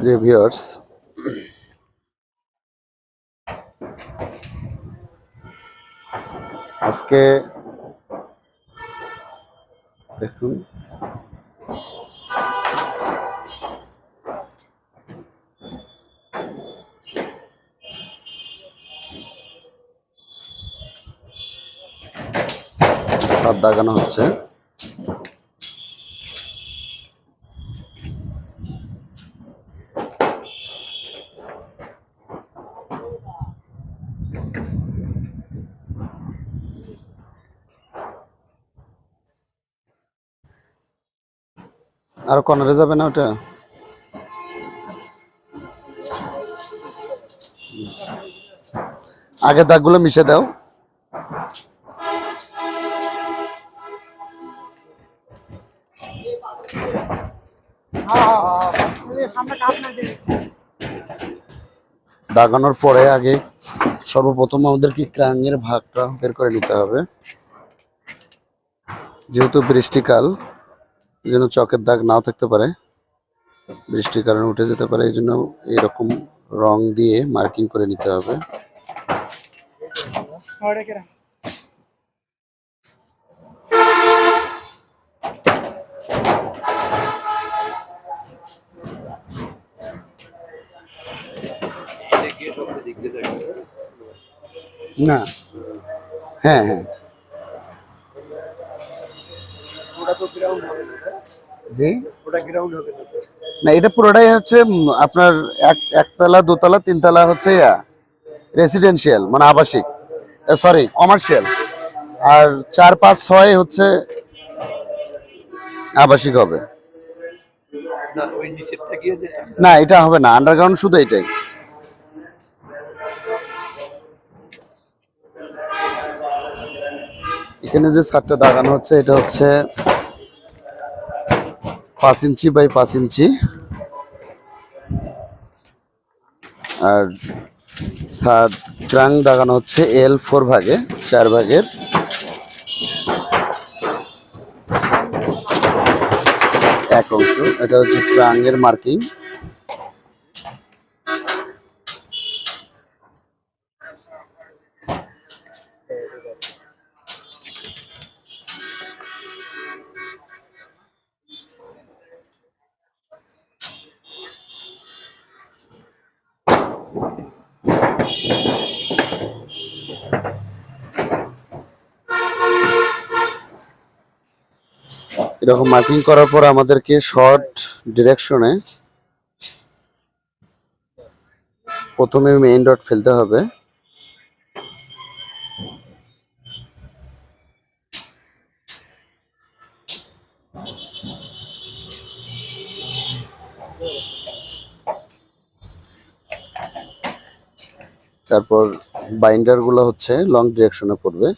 Reviewers, আজকে দেখুন ছাদ দাগানো হচ্ছে। আর কর্নারে যাবে না ওটা? আগে দাগগুলো মিশে দাও। দাগানোর পরে আগে সর্বপ্রথম আমাদেরকে ক্রাঙের ভাগটা বের করে নিতে হবে। যেহেতু বৃষ্টিকাল, এই জন্য চকের দাগ নাও থাকতে পারে, বৃষ্টির কারণে উঠে যেতে পারে, এই জন্য এরকম রং দিয়ে মার্কিং করে নিতে হবে। না, হ্যাঁ হ্যাঁ, জি, না এটা পুরোটাই হচ্ছে আপনার একতলা, দোতলা, তিনতলা হচ্ছে রেসিডেন্সিয়াল মানে আবাসিক, সরি কমার্শিয়াল, আর 4, 5, 6 হচ্ছে আবাসিক হবে। না এটা হবে না, আন্ডারগ্রাউন্ড শুধু এটাই। এখানে যে ছাদটা দাগানো হচ্ছে এটা হচ্ছে 5 ইঞ্চি বাই 5 ইঞ্চি, আর ছাদ ক্রাং দাগানো হচ্ছে L4 ভাগে, 4 ভাগের 1 অংশ। এটা হচ্ছে ক্রাঙের মার্কিং। এরকম মার্কিং করার পর আমাদেরকে শর্ট ডিরেকশনে প্রথমে মেইন ডট ফেলতে হবে। তারপর বাইন্ডার গুলো হচ্ছে লং ডিরেকশনে পড়বে।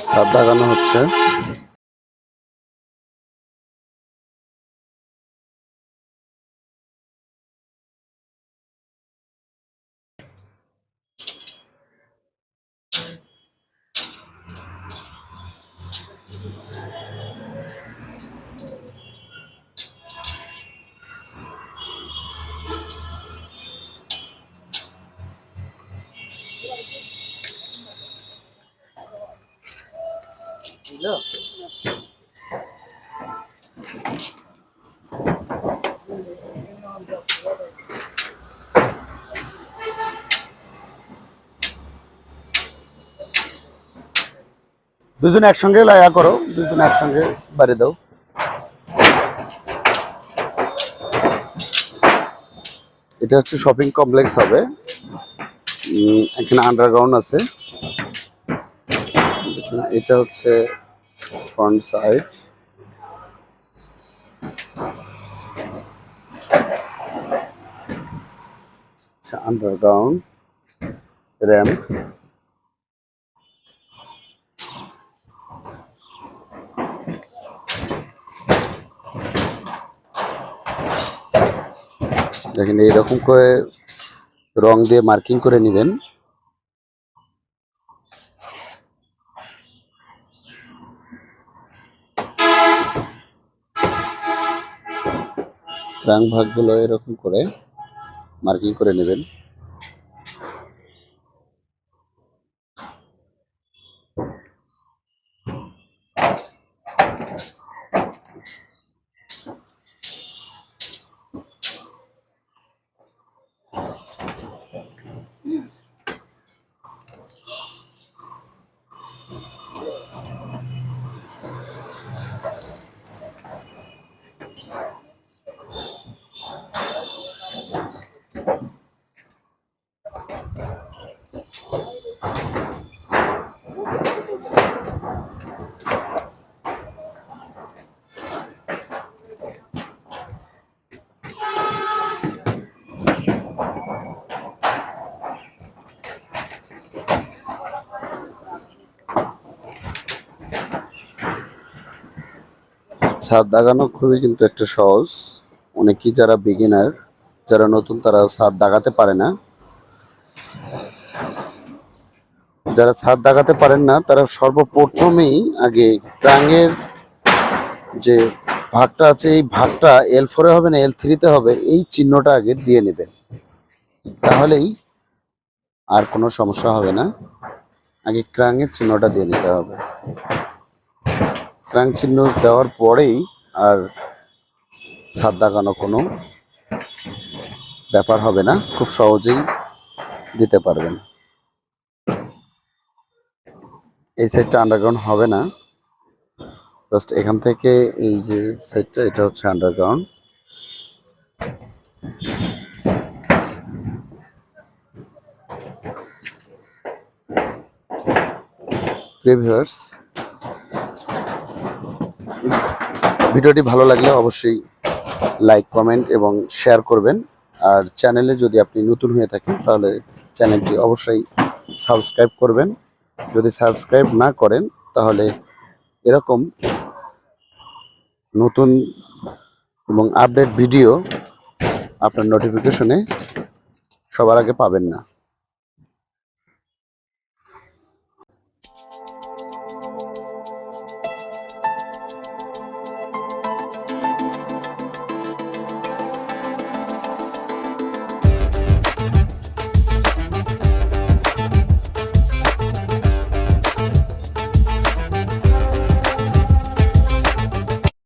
ছাদ দাগানো হচ্ছে। দুজন একসঙ্গে লায়া করো, দুজন একসঙ্গে বাড়ি দাও। এটা হচ্ছে শপিং কমপ্লেক্স হবে। এখানে আন্ডারগ্রাউন্ড আছে। এটা হচ্ছে ফ্রন্ট সাইড। Underground ramp. দেখেন এইরকম করে রং দিয়ে মার্কিং করে নেবেন। ক্রাঙ্ক ভাগগুলো এরকম করে মার্কিং করে নেবেন। ছাদ দাগানো খুবই কিন্তু একটা সহজ। অনেকেই যারা বিগিনার, যারা নতুন, তারা ছাদ দাগাতে পারে না। যারা ছাদ দাগাতে পারেন না তারা সর্বপ্রথমেই আগে ক্রাঙের যে ভাগটা আছে এই ভাগটা L4-এ হবে না L3-তে হবে, এই চিহ্নটা আগে দিয়ে নেবেন, তাহলেই আর কোনো সমস্যা হবে না। আগে ক্রাঙের চিহ্নটা দিয়ে নিতে হবে। ক্রাং চিহ্ন দেওয়ার পরেই আর ছাদ দাগানো কোনো ব্যাপার হবে না, খুব সহজেই দিতে পারবেন। এই সাইডটা আন্ডারগ্রাউন্ড হবে না, জাস্ট এখান থেকে এই যে সাইডটা, এটা হচ্ছে আন্ডারগ্রাউন্ড। ভিউয়ার্স, ভিডিওটি ভালো লাগলে অবশ্যই লাইক, কমেন্ট এবং শেয়ার করবেন। আর চ্যানেলে যদি আপনি নতুন হয়ে থাকেন তাহলে চ্যানেলটি অবশ্যই সাবস্ক্রাইব করবেন। যদি সাবস্ক্রাইব না করেন তাহলে এরকম নতুন এবং আপডেট ভিডিও আপনার নোটিফিকেশনে সবার আগে পাবেন না।